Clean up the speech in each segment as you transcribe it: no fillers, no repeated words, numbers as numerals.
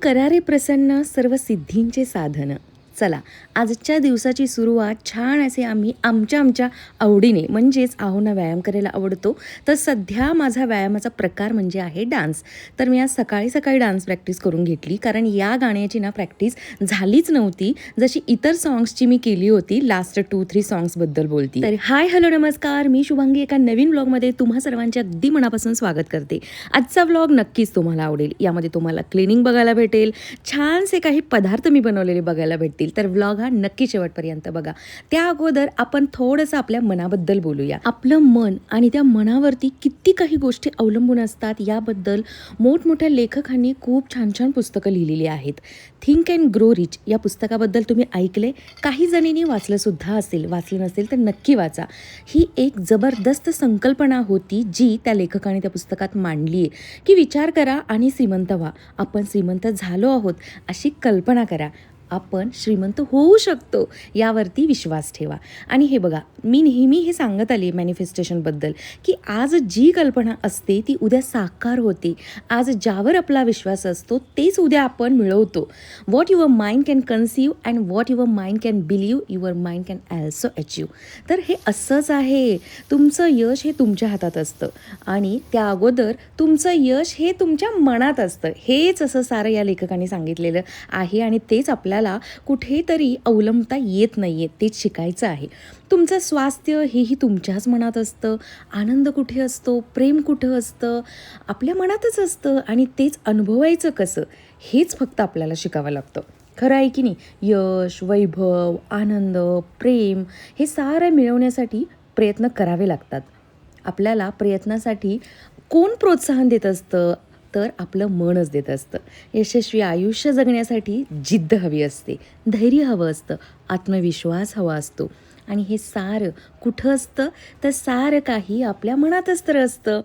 करा रे प्रसन्न सर्व सिद्धींचे साधन. चला, आजच्या दिवसाची सुरुवात छान असे आम्ही आमच्या आवडीने म्हणजेच आहोंना व्यायाम करायला आवडतो. तर सध्या माझा व्यायामाचा प्रकार म्हणजे आहे डान्स. तर मी आज सकाळी डान्स प्रॅक्टिस करून घेतली, कारण या गाण्याची ना प्रॅक्टिस झालीच नव्हती जशी इतर सॉंग्सची मी केली होती. लास्ट 2-3 सॉंग्सबद्दल बोलती. तर हाय हॅलो नमस्कार, मी शुभांगी एका नवीन व्लॉगमध्ये तुम्हा सर्वांचे अगदी मनापासून स्वागत करते. आजचा व्लॉग नक्कीच तुम्हाला आवडेल. यामध्ये तुम्हाला क्लिनिंग बघायला भेटेल, छानसे काही पदार्थ मी बनवलेले बघायला भेटतील. तर व्लॉग हा नक्की शेवटपर्यंत बघा. त्या अगोदर आपण थोडंसं आपल्या मनाबद्दल बोलूया. आपलं मन आणि त्या मनावरती किती काही गोष्टी अवलंबून असतात याबद्दल मोठमोठ्या लेखकांनी खूप छान पुस्तकं लिहिलेली आहेत. थिंक अँड ग्रो रिच या पुस्तकाबद्दल तुम्ही ऐकले, काही जणींनी वाचलं सुद्धा असेल. वाचलं नसेल तर नक्की वाचा. ही एक जबरदस्त संकल्पना होती जी त्या लेखकाने त्या पुस्तकात मांडली आहे की विचार करा आणि श्रीमंत व्हा. आपण श्रीमंत झालो आहोत अशी कल्पना करा. आपण श्रीमंत होऊ शकतो यावरती विश्वास ठेवा. आणि हे बघा, मी नेहमी हे सांगत आली मॅनिफेस्टेशनबद्दल की आज जी कल्पना असते ती उद्या साकार होते. आज ज्यावर आपला विश्वास असतो तेच उद्या आपण मिळवतो. What your mind can conceive and what your mind can believe your mind can also achieve. तर हे असंच आहे. तुमचं यश हे तुमच्या हातात असतं आणि त्या अगोदर तुमचं यश हे तुमच्या मनात असतं. हेच असं सारं या लेखकाने सांगितलेलं आहे आणि तेच आपल्याला कुठेतरी अवलंबता येत नाही आहे. तेच शिकायचं आहे. तुमचं स्वास्थ्य हेही तुमच्याच मनात असतं. आनंद कुठे असतो, प्रेम कुठं असतं, आपल्या मनातच असतं. आणि तेच अनुभवायचं कसं हेच फक्त आपल्याला शिकावं लागतं. खरं आहे की नाही? यश, वैभव, आनंद, प्रेम हे सारं मिळवण्यासाठी प्रयत्न करावे लागतात. आपल्याला प्रयत्नासाठी कोण प्रोत्साहन देत असतं तर आपलं मनच देत असतं. यशस्वी आयुष्य जगण्यासाठी जिद्द हवी असते, धैर्य हवं असतं, आत्मविश्वास हवा असतो. आणि हे सारं कुठं असतं तर सारं काही आपल्या मनातच तर असतं.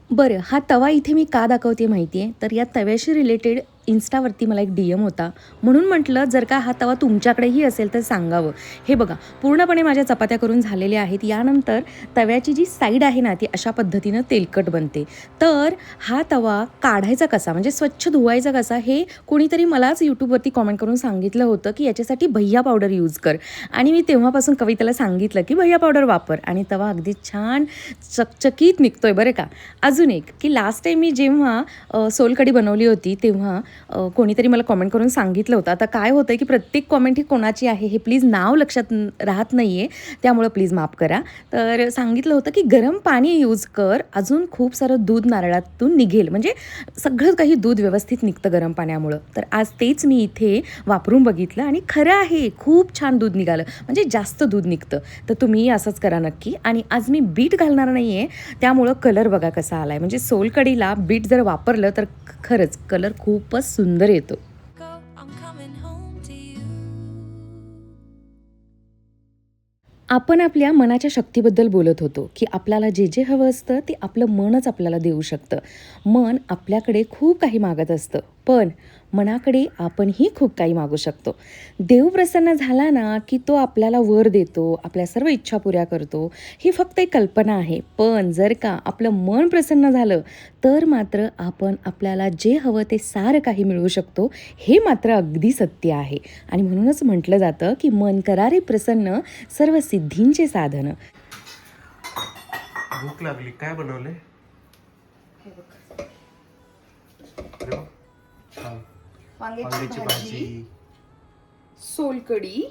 बरं, हा तवा इथे मी का दाखवते माहिती आहे? तर या तव्याशी रिलेटेड इन्स्टावरती मला एक DM होता, म्हणून म्हटलं जर का हा तवा तुमच्याकडेही असेल तर सांगावं. हे बघा, पूर्णपणे माझ्या चपात्या करून झालेल्या आहेत. यानंतर तव्याची जी साईड आहे ना ती अशा पद्धतीनं तेलकट बनते. तर हा तवा काढायचा कसा, म्हणजे स्वच्छ धुवायचा कसा, हे कोणीतरी मलाच यूट्यूबवरती कॉमेंट करून सांगितलं होतं की याच्यासाठी भैया पावडर यूज कर. आणि मी तेव्हापासून कविताला सांगितलं की भैया पावडर वापर आणि तवा अगदी छान चकचकीत निघतोय बरं का. अजून एक की लास्ट टाईम मी जेव्हा सोलकढी बनवली होती तेव्हा कोणीतरी मला कॉमेंट करून सांगितलं होतं. आता काय होतं की प्रत्येक कॉमेंट ही कोणाची आहे हे प्लीज नाव लक्षात राहत नाही आहे, त्यामुळं प्लीज माफ करा. तर सांगितलं होतं की गरम पाणी यूज कर, अजून खूप सारं दूध नारळातून निघेल, म्हणजे सगळं काही दूध व्यवस्थित निघतं गरम पाण्यामुळं. तर आज तेच मी इथे वापरून बघितलं आणि खरं आहे, खूप छान दूध निघालं, म्हणजे जास्त दूध निघतं. तर तुम्ही असंच करा नक्की. आणि आज मी बीट घालणार नाही आहे, त्यामुळं कलर बघा कसा आला आहे. म्हणजे सोलकढीला बीट जर वापरलं तर खरंच कलर खूपच सुंदर येतो. आपण आपल्या मनाच्या शक्तीबद्दल बोलत होतो की आपल्याला जे जे हवं असतं ते आपलं मनच आपल्याला देऊ शकतं. मन आपल्याकडे खूप काही मागत असतं, पण मनाकडे आपणही खूप काही मागू शकतो. देव प्रसन्न झाला ना की तो आपल्याला वर देतो, आपल्या सर्व इच्छा पुऱ्या करतो. ही फक्त एक कल्पना आहे, पण जर का आपलं मन प्रसन्न झालं तर मात्र आपण आपल्याला जे हवं ते सारं काही मिळवू शकतो. हे मात्र अगदी सत्य आहे. आणि म्हणूनच म्हटलं जातं की मन करा रे प्रसन्न सर्व सिद्धींचे साधन. भूक लागली, काय बनवले? अरे वा, छान. वांग्याची भाजी, सोलकढी.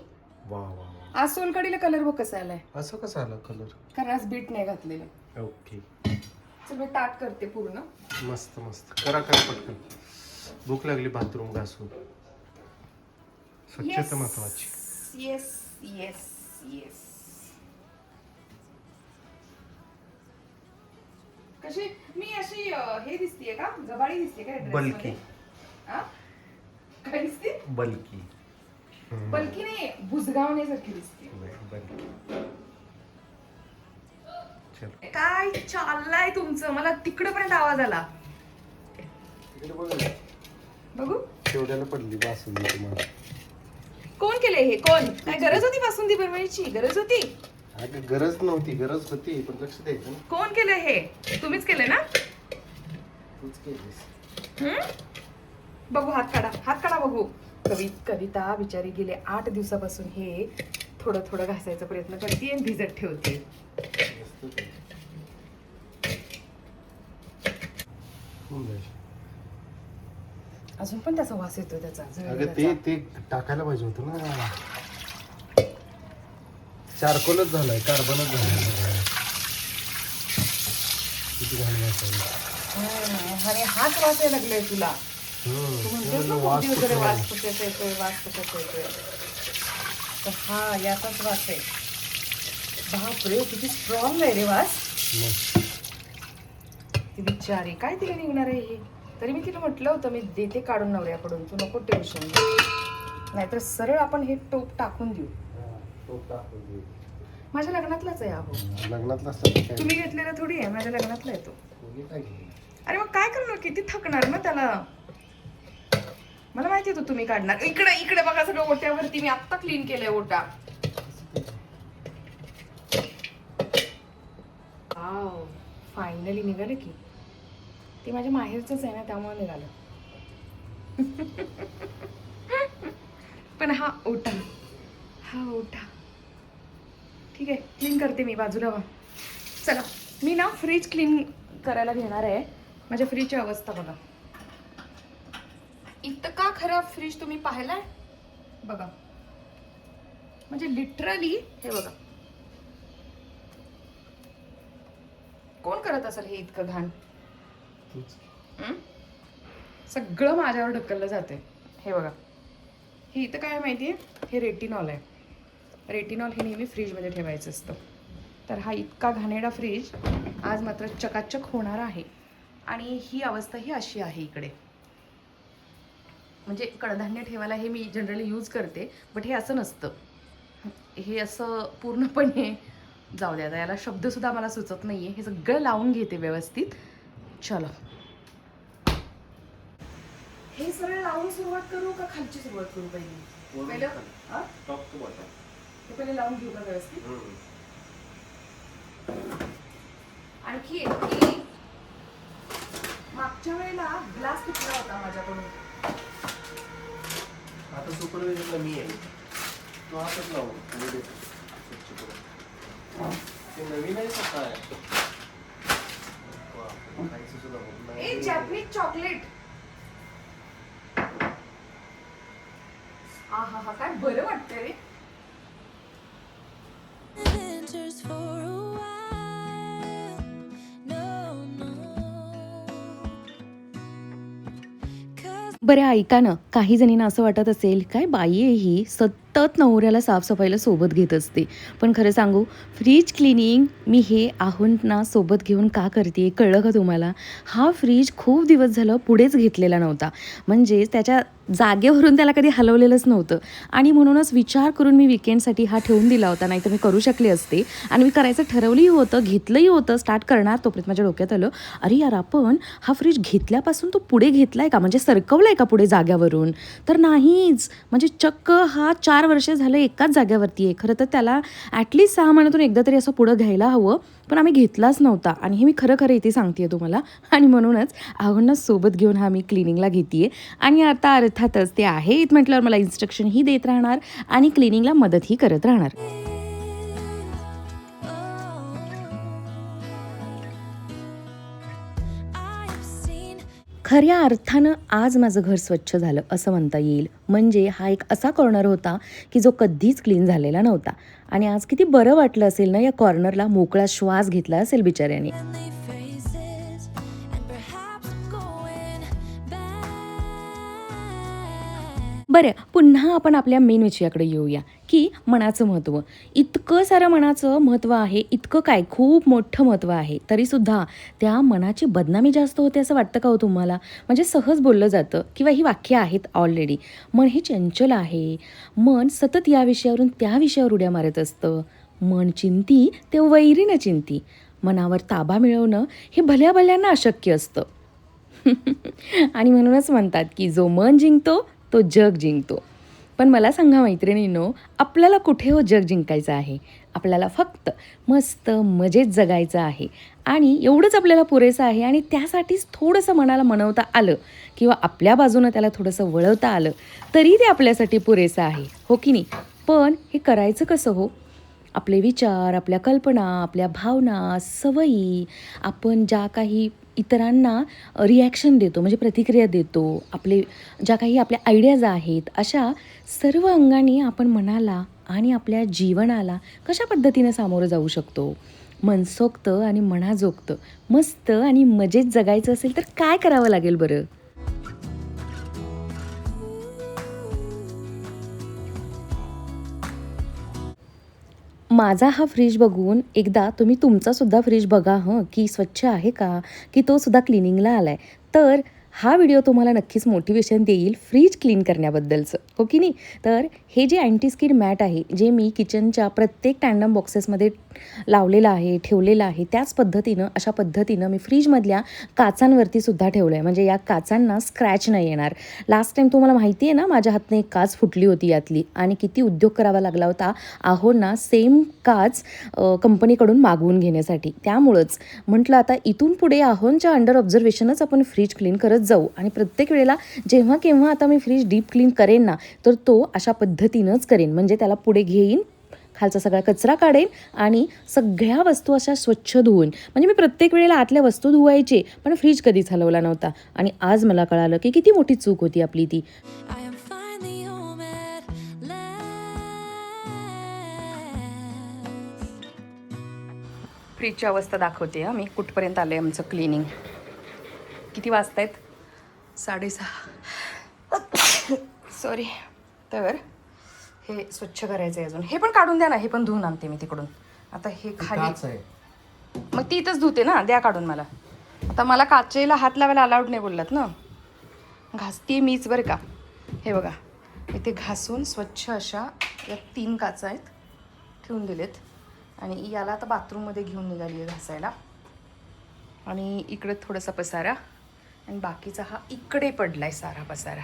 वा वा वा. आज सोलकढीला कलर बघ कसा आलाय, असं कसं आलं कलर? कारण आज बीट नाही घातलेलं. ओके, सगळं ताट करते पूर्ण. मस्त मस्त, करा करा पटकन. भूक लागली, बाथरूम घासून. स्वच्छता महत्वाची. Yes yes yes. कशी मी अशी हे दिसतीये का, गबाळी दिसते का ड्रेस बल्की. मध्ये? काय दिसते? बल्की. बल्की नाही, बुजगावण्यासारखी दिसते. बल्की. चल. काय चाललंय तुमचं? मला तिकडपर्यंत आवाज आला. तिकडे बघ ना. बघू तेवढ्याला पडली बासुंदी तुम्हाला. कोण केले हे? कोण? काय गरज होती बासुंदी बनवायची? गरज होती? अगं गरज नव्हती, गरज होती पण लक्ष द्यायचं ना. कोण केलं हे? तुम्हीच केलंय ना? तूच केलीस. बघू, हात काढा बघू. कविता बिचारी गेले 8 दिवसापासून हे थोडं थोडं घासायचा प्रयत्न करते आणि भिजत ठेवते. मस्त ते. होऊन जाईल. अजून पण त्याचा वास येतो त्याचा अगं ते टाकायला पाहिजे होतं ना. चारकोलच झालाय, कार्बनच झालाय. किती घाण वास आहे. आणि हाच वास यायला लागलाय तुला. तू म्हणतेस ना खूप दिवस झाले वास कशाचा येतोय. तर हा याचाच वास आहे. बापरे, किती स्ट्रॉंग आहे रे वास. ती बिचारी काय तिला निघणार आहे हे. तरी मी तिला म्हटलं होतं मी देते काढून नवऱ्याकडून, तू नको टेन्शन. नाहीतर सरळ आपण हे टोप टाकून देऊ. माझ्या लग्नातलाच आहे अहो. लग्नातला तुम्ही घेतलेला थोडी आहे, माझ्या लग्नातला आहे तो. अरे मग काय करणार, किती थकणार ना त्याला. मला माहिती होतं तुम्ही काढणार. इकडे बघा सगळं ओट्यावरती. मी आत्ता क्लीन केलंय ओटा. फायनली निघालं की. ते माझ्या माहेरचंच आहे ना, त्यामुळे निघालं. पण हा ओटा ठीक आहे, क्लीन करते मी. बाजूला व्हा. चला, मी ना फ्रीज क्लीन करायला घेणार आहे. माझ्या फ्रीजची अवस्था बघा. इतका खराब फ्रीज तुम्ही पाहिलाय बघा. म्हणजे लिटरली हे बघा. कोण करत असेल हे इतकं घाण. सगळं माझ्यावर ढकललं जाते. हे बघा, हे इथं काय माहितीये, हे रेटिनॉल आहे. रेटिनॉल हे नेहमी फ्रीजमध्ये ठेवायचं असतं. तर हा इतका घाणेरडा फ्रीज आज मात्र चकाचक होणार आहे. आणि ही अवस्था ही अशी आहे इकडे. म्हणजे कडधान्य ठेवायला हे मी जनरली यूज करते, बट हे असं नसतं. हे असं पूर्णपणे जाऊ द्या, याला शब्दसुद्धा मला सुचत नाहीये. हे सगळं लावून घेते व्यवस्थित. चलो, हे सगळं लावून सुरुवात करू का खालची सुरुवात करू? पहिलं पहिले लावून घेऊ का व्यवस्थित. आणखी मागच्या वेळेला ग्लास तुटला होता माझ्याकडून. आता सुपरवायझरला मी आहे. तो हातच लावून ते नवीन आहे का काय? Japanese chocolate. हा काय बरं वाटतंय रे. बरं ऐका ना, काही जणींना असं वाटत असेल काय बाई आहे ही, सतत नवऱ्याला साफसफाईला सोबत घेत असते. पण खरं सांगू, फ्रीज क्लिनिंग मी हे आहोंना सोबत घेऊन का करते कळलं का तुम्हाला? हा फ्रीज खूप दिवस झालं पुढेच घेतलेला नव्हता. म्हणजेच त्याच्या जागेवरून त्याला कधी हलवलेलंच नव्हतं. आणि म्हणूनच विचार करून मी विकेंडसाठी हा ठेवून दिला होता. नाही तर मी करू शकले असते. आणि मी करायचं ठरवलंही होतं, घेतलंही होतं, स्टार्ट करणार. तोपर्यंत माझ्या डोक्यात आलं, अरे यार आपण हा फ्रीज घेतल्यापासून तो पुढे घेतलाय का, म्हणजे सरकवलाय का पुढे जाग्यावरून? तर नाहीच. म्हणजे चक्क हा 4 वर्ष झालं एकाच जाग्यावरती आहे. खरं तर त्याला ॲटलिस्ट 6 महिन्यातून एकदा तरी असं पुढं घ्यायला हवं. पण आम्ही घेतलाच नव्हता. आणि हे मी खरं इथे सांगते तुम्हाला. आणि म्हणूनच आहोंना सोबत घेऊन हा मी क्लिनिंगला घेते. आणि आता अर्थातच ते आहेत म्हटल्यावर मला इन्स्ट्रक्शनही देत राहणार आणि क्लिनिंगला मदतही करत राहणार. खऱ्या अर्थानं आज माझं घर स्वच्छ झालं असं म्हणता येईल. म्हणजे हा एक असा कॉर्नर होता की जो कधीच क्लीन झालेला नव्हता. आणि आज किती बरं वाटलं असेल ना, या कॉर्नरला मोकळा श्वास घेतला असेल बिचाऱ्याने. बरं, पुन्हा आपण आपल्या मेन विषयाकडे येऊया की मनाचं महत्त्व. इतकं सारं मनाचं महत्त्व आहे, इतकं काय खूप मोठं महत्त्व आहे. तरीसुद्धा त्या मनाची बदनामी जास्त होते असं वाटतं का हो तुम्हाला? म्हणजे सहज बोललं जातं किंवा ही वाक्य आहेत ऑलरेडी. मन हे चंचल आहे. मन सतत या विषयावरून त्या विषयावर उड्या मारत असतं. मन चिंती ते वैरी न चिंती. मनावर ताबा मिळवणं हे भल्या भल्यांना अशक्य असतं. आणि म्हणूनच म्हणतात की जो मन जिंकतो तो जग जिंकतो. पण मला सांगा मैत्रिणींनो, आपल्याला कुठे हो जग जिंकायचं आहे? आपल्याला फक्त मस्त मजेत जगायचं आहे आणि एवढंच आपल्याला पुरेसं आहे आणि त्यासाठीच थोडंसं मनाला मनवता आलं किंवा आपल्या बाजूनं त्याला थोडंसं वळवता आलं तरी ते आपल्यासाठी पुरेसं आहे, हो की नाही? पण हे करायचं कसं हो? आपले विचार, आपल्या कल्पना, आपल्या भावना, सवयी, आपण ज्या काही इतरांना रिॲक्शन देतो म्हणजे प्रतिक्रिया देतो, आपले ज्या काही आपल्या आयडियाज आहेत, अशा सर्व अंगाने आपण मनाला आणि आपल्या जीवनाला कशा पद्धतीने सामोरं जाऊ शकतो? मनसोक्त आणि मनाजोगतं मस्त आणि मजेत जगायचं असेल तर काय करावं लागेल बरं? माझा हा फ्रीज बघून एकदा तुम्ही तुमचासुद्धा फ्रीज बघा हं, की स्वच्छ आहे का? की तो सुद्धा क्लिनिंगला आला आहे. तर हा व्हिडिओ तुम्हाला नक्कीच मोटिवेशन देईल फ्रीज क्लीन करण्याबद्दलचं, हो की नाही? तर हे जे अँटी स्किड मॅट आहे, जे मी किचनच्या प्रत्येक टँडम बॉक्सेसमध्ये लावलेलं आहे, ठेवलेलं आहे, त्याच पद्धतीनं अशा पद्धतीनं मी फ्रीजमधल्या काचांवरती सुद्धा ठेवलं आहे. म्हणजे या काचांना स्क्रॅच नाही येणार. लास्ट टाईम तुम्हाला माहिती आहे ना, माझ्या हातनं एक काच फुटली होती यातली आणि किती उद्योग करावा लागला होता आहोंना सेम काच कंपनीकडून मागवून घेण्यासाठी. त्यामुळंच म्हटलं आता इथून पुढे आहोंच्या अंडर ऑब्झर्वेशनच आपण फ्रीज क्लीन करत जाऊ आणि प्रत्येक वेळेला जेव्हा केव्हा आता मी फ्रीज डीप क्लीन करेन ना, तर तो अशा पद्धतीनंच करेन. म्हणजे त्याला पुढे घेईन, खालचा सगळा कचरा काढेन आणि सगळ्या वस्तू अशा स्वच्छ धुवून, म्हणजे मी प्रत्येक वेळेला आतल्या वस्तू धुवायचे पण फ्रीज कधीच हलवला नव्हता आणि आज मला कळालं की किती मोठी चूक होती आपली ती. I am finally home at last. फ्रीजची अवस्था दाखवते मी कुठपर्यंत आलं आहे आमचं क्लिनिंग. किती वाजता आहेत? 6:30. सॉरी. तर हे स्वच्छ करायचं आहे अजून. हे पण काढून द्या ना, हे पण धुवून आणते मी तिकडून. आता हे खाली काच आहे. मग ती इथंच धुते ना, द्या काढून मला. आता मला काचेला हात लावायला अलाउड नाही बोललात ना. घासते मीच बरं का. हे बघा इथे घासून स्वच्छ अशा या 3 काचा आहेत ठेवून दिलेत आणि याला आता बाथरूममध्ये घेऊन निघाली आहे घासायला. आणि इकडे थोडासा पसारा आणि बाकीचा हा इकडे पडलाय सारा पसारा.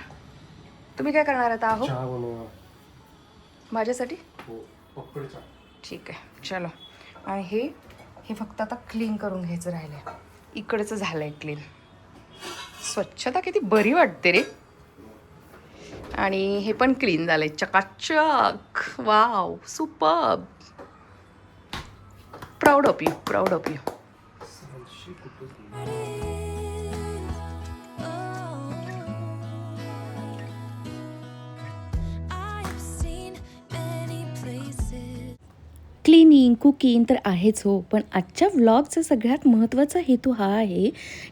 तुम्ही काय करणार आता आहो चहा बनवा. माझ्यासाठी? हो, पकड चहा. ठीक आहे, चलो. आणि हे फक्त आता क्लीन करून घ्यायचं राहिलं आहे. इकडचं झालं आहे क्लीन. स्वच्छता किती बरी वाटते रे. आणि हे पण क्लीन झालं आहे चकाचक. Wow, superb. Proud of you, proud of you. I have seen many places. Cleaning, cooking तर आहेच हो, पण आजच्या व्लॉगचा सगळ्यात महत्त्वाचा हेतू हा आहे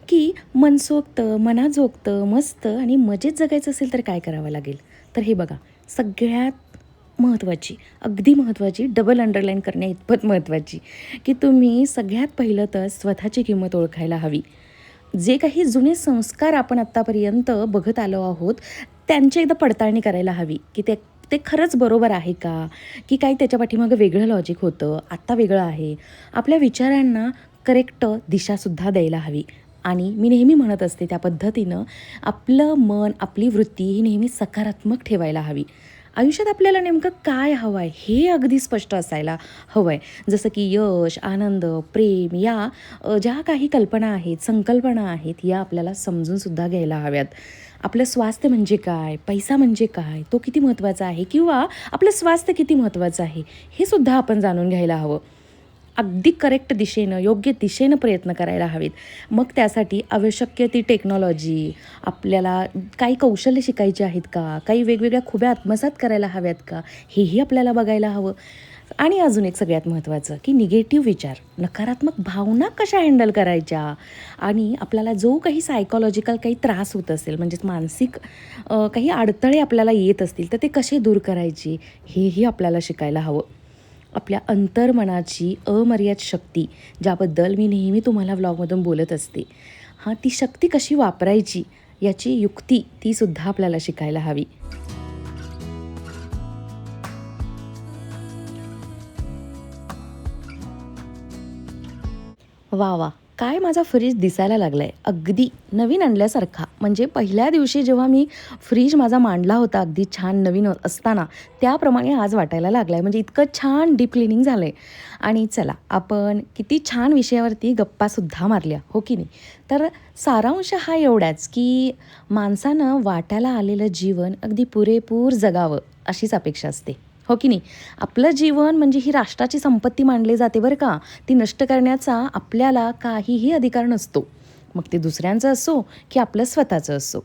की मनसोक्त, मनाजोगत, मस्त आणि मजेत जगायचं असेल तर काय करावं लागेल? तर हे बघा, सगळ्यात महत्त्वाची, अगदी महत्त्वाची, डबल अंडरलाईन करण्या इतपत महत्त्वाची, की तुम्ही सगळ्यात पहिलं तर स्वतःची किंमत ओळखायला हवी. जे काही जुने संस्कार आपण आत्तापर्यंत बघत आलो आहोत त्यांची एकदा पडताळणी करायला हवी की ते ते खरंच बरोबर आहे का, की काही त्याच्या पाठीमागं वेगळं लॉजिक होतं, आत्ता वेगळं आहे. आपल्या विचारांना करेक्ट दिशासुद्धा द्यायला हवी. आणि मी नेहमी म्हणत असते त्या पद्धतीनं आपलं मन, आपली वृत्ती ही नेहमी सकारात्मक ठेवायला हवी. आयुष्यात आपल्याला नेमकं काय हवं आहे हे अगदी स्पष्ट असायला हवं आहे. जसं की यश, आनंद, प्रेम या ज्या काही कल्पना आहेत, संकल्पना आहेत, या आपल्याला समजूनसुद्धा घ्यायला हव्यात. आपलं स्वास्थ्य म्हणजे काय, पैसा म्हणजे काय, तो किती महत्त्वाचा आहे किंवा आपलं स्वास्थ्य किती महत्त्वाचं आहे हे सुद्धा आपण जाणून घ्यायला हवं. अगदी करेक्ट दिशेनं, योग्य दिशेनं प्रयत्न करायला हवेत. मग त्यासाठी आवश्यक ती टेक्नॉलॉजी, आपल्याला काही कौशल्य शिकायची आहेत का, काही वेगवेगळ्या खुब्या आत्मसात करायला हव्यात का, हेही आपल्याला बघायला हवं. आणि अजून एक सगळ्यात महत्त्वाचं की निगेटिव्ह विचार, नकारात्मक भावना कशा हँडल करायच्या आणि आपल्याला जो काही सायकॉलॉजिकल काही त्रास होत असेल म्हणजेच मानसिक काही अडथळे आपल्याला येत असतील तर ते कसे दूर करायचे हेही आपल्याला शिकायला हवं. आपल्या अंतर्मनाची अमर्याद शक्ती, ज्याबद्दल मी नेहमी तुम्हाला व्लॉगमधून बोलत असते, ती शक्ती कशी वापरायची याची युक्ती तीसुद्धा आपल्याला शिकायला हवी. वा वा, काय माझा फ्रीज दिसायला लागला आहे अगदी नवीन आणल्यासारखा. म्हणजे पहिल्या दिवशी जेव्हा मी फ्रीज माझा मांडला होता अगदी छान नवीन असताना त्याप्रमाणे आज वाटायला लागला आहे. म्हणजे इतकं छान डीप क्लिनिंग झालं आहे. आणि चला आपण किती छान विषयावरती गप्पासुद्धा मारल्या हो की नाही. तर सारांश हा एवढाच की माणसानं वाट्याला आलेलं जीवन अगदी पुरेपूर जगावं अशीच अपेक्षा असते हो की नाही. आपलं जीवन म्हणजे ही राष्ट्राची संपत्ती मानली जाते बरं का. ती नष्ट करण्याचा आपल्याला काहीही अधिकार नसतो. मग ते दुसऱ्यांचं असो की आपलं स्वतःचं असो.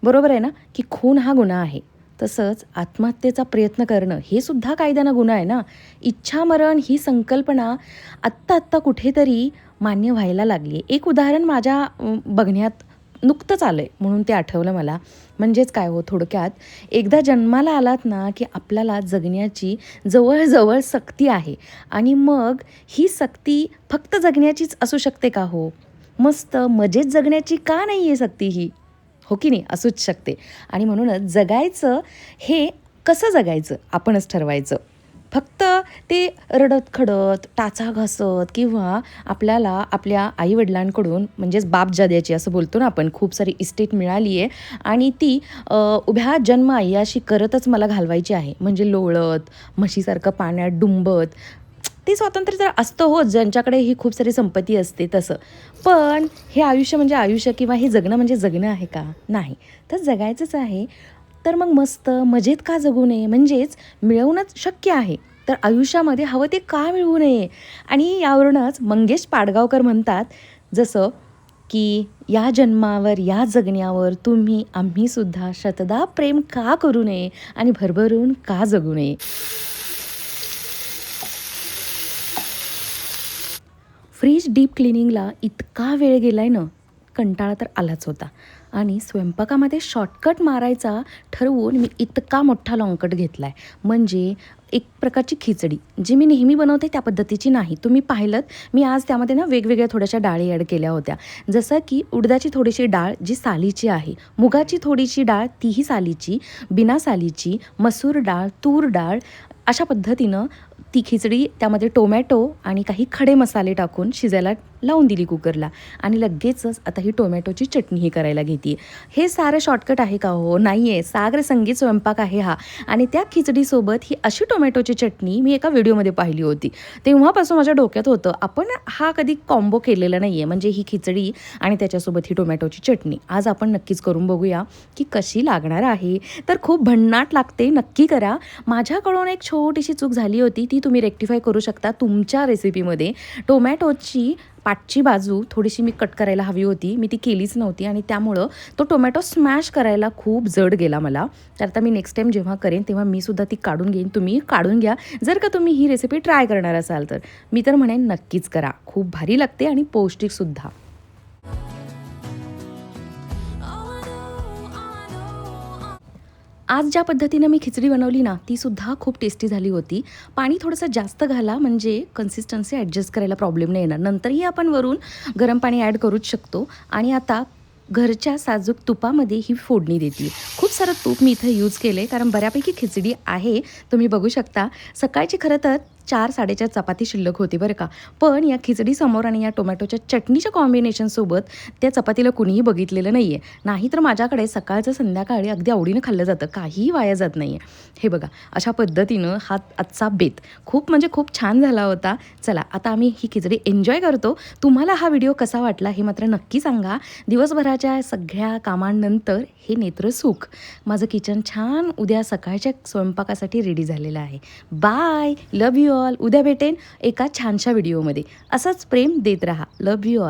बरोबर आहे ना की खून हा गुन्हा आहे. तसंच आत्महत्येचा प्रयत्न करणं हे सुद्धा कायद्यानं गुन्हा आहे ना. इच्छामरण ही संकल्पना आत्ता कुठेतरी मान्य व्हायला लागली आहे. एक उदाहरण माझ्या बघण्यात नुकतंच आलं आहे म्हणून ते आठवलं मला. म्हणजेच काय हो, थोडक्यात एकदा जन्माला आलात ना की आपल्याला जगण्याची जवळजवळ सक्ती आहे. आणि मग ही सक्ती फक्त जगण्याचीच असू शकते का हो. मस्त मजेत जगण्याची का नाही आहे सक्ती ही हो की नाही. असूच शकते. आणि म्हणूनच जगायचं हे कसं जगायचं आपणच ठरवायचं. फक्त ते रडत खडत टाचा घासत किंवा आपल्याला आपल्या आईवडिलांकडून म्हणजेच बापजाद्याची असं बोलतो ना आपण, खूप सारी इस्टेट मिळाली आहे आणि ती उभ्या जन्म अय्याशी करतच मला घालवायची आहे. म्हणजे लोळत म्हशीसारखं पाण्यात डुंबत. ते स्वातंत्र्य तर असतं हो ज्यांच्याकडे ही खूप सारी संपत्ती असते तसं. पण हे आयुष्य म्हणजे आयुष्य किंवा हे जगणं म्हणजे जगणं आहे का. नाही. तर जगायचंच आहे तर मग मस्त मजेत का जगू नये. म्हणजेच मिळवणंच शक्य आहे तर आयुष्यामध्ये हवं ते का मिळवू नये. आणि यावरूनच मंगेश पाडगावकर म्हणतात जसं की या जन्मावर या जगण्यावर तुम्ही आम्हीसुद्धा शतदा प्रेम का करू नये आणि भरभरून का जगू नये. फ्रीज डीप क्लिनिंगला इतका वेळ गेलाय ना कंटाळा तर आलाच होता. आणि स्वयंपाकामध्ये शॉर्टकट मारायचा ठरवून मी इतका मोठा लॉंगकट घेतला आहे. म्हणजे एक प्रकारची खिचडी जी मी नेहमी बनवते त्या पद्धतीची नाही. तुम्ही पाहिलं मी आज त्यामध्ये ना वेगवेगळ्या थोड्याशा डाळी ॲड केल्या होत्या. जसं की उडदाची थोडीशी डाळ जी सालीची आहे, मुगाची थोडीशी डाळ तीही सालीची, बिना सालीची, मसूर डाळ, तूर डाळ, अशा पद्धतीनं ती खिचडी त्यामध्ये टोमॅटो आणि काही खडे मसाले टाकून शिजायला लावून दिली कुकरला. आणि लगेचच आता ही टोमॅटोची चटणीही करायला घेते. हे सारं शॉर्टकट आहे का हो. नाही आहे. सागर संगीत स्वयंपाक आहे हा. आणि त्या खिचडीसोबत ही अशी टोमॅटोची चटणी मी एका व्हिडिओमध्ये पाहिली होती. तेव्हापासून माझ्या डोक्यात होतं आपण हा कधी कॉम्बो केलेला नाही आहे. म्हणजे ही खिचडी आणि त्याच्यासोबत ही टोमॅटोची चटणी आज आपण नक्कीच करून बघूया की कशी लागणार आहे. तर खूप भन्नाट लागते. नक्की करा. माझ्याकडून एक छोटीशी चूक झाली होती ती तुम्ही रेक्टिफाय करू शकता तुमच्या रेसिपीमध्ये. टोमॅटोची पाठची बाजू थोडीशी मी कट करायला हवी होती. मी ती केलीच नव्हती आणि त्यामुळं तो टोमॅटो स्मॅश करायला खूप जड गेला मला. तर आता मी नेक्स्ट टाईम जेव्हा करेन तेव्हा मी सुद्धा ती काढून घेईन. तुम्ही काढून घ्या जर का तुम्ही ही रेसिपी ट्राय करणार असाल तर. मी तर म्हणेन नक्कीच करा. खूप भारी लागते आणि पौष्टिकसुद्धा. आज ज्या पद्धतीनं मी खिचडी बनवली ना तीसुद्धा खूप टेस्टी झाली होती. पाणी थोडंसं जास्त घाला म्हणजे कन्सिस्टन्सी ॲडजस्ट करायला प्रॉब्लेम नाही येणार. नंतरही आपण वरून गरम पाणी ॲड करूच शकतो. आणि आता घरच्या साजूक तुपामध्ये ही फोडणी देते. खूप सारं तूप मी इथं यूज केलं आहे कारण बऱ्यापैकी खिचडी आहे. तुम्ही बघू शकता सकाळची खरं तर 4-4.5 चपाती शिल्लक होती बरं का. पण या खिचडीसमोर आणि या टोमॅटोच्या चटणीच्या कॉम्बिनेशनसोबत त्या चपातीला कुणीही बघितलेलं नाही आहे. नाहीतर माझ्याकडे सकाळचं संध्याकाळी अगदी आवडीनं खाल्लं जातं. काहीही वाया जात नाही आहे. हे बघा अशा पद्धतीनं हा आजचा बेत खूप म्हणजे खूप छान झाला होता. चला आता आम्ही ही खिचडी एन्जॉय करतो. तुम्हाला हा व्हिडिओ कसा वाटला हे मात्र नक्की सांगा. दिवसभराच्या सगळ्या कामांनंतर हे नेत्रसुख माझं किचन छान उद्या सकाळच्या स्वयंपाकासाठी रेडी झालेलं आहे. बाय. Love you all. उद्या भेटेन एका छानशा व्हिडिओमध्ये. असंच प्रेम देत राहा. Love you all.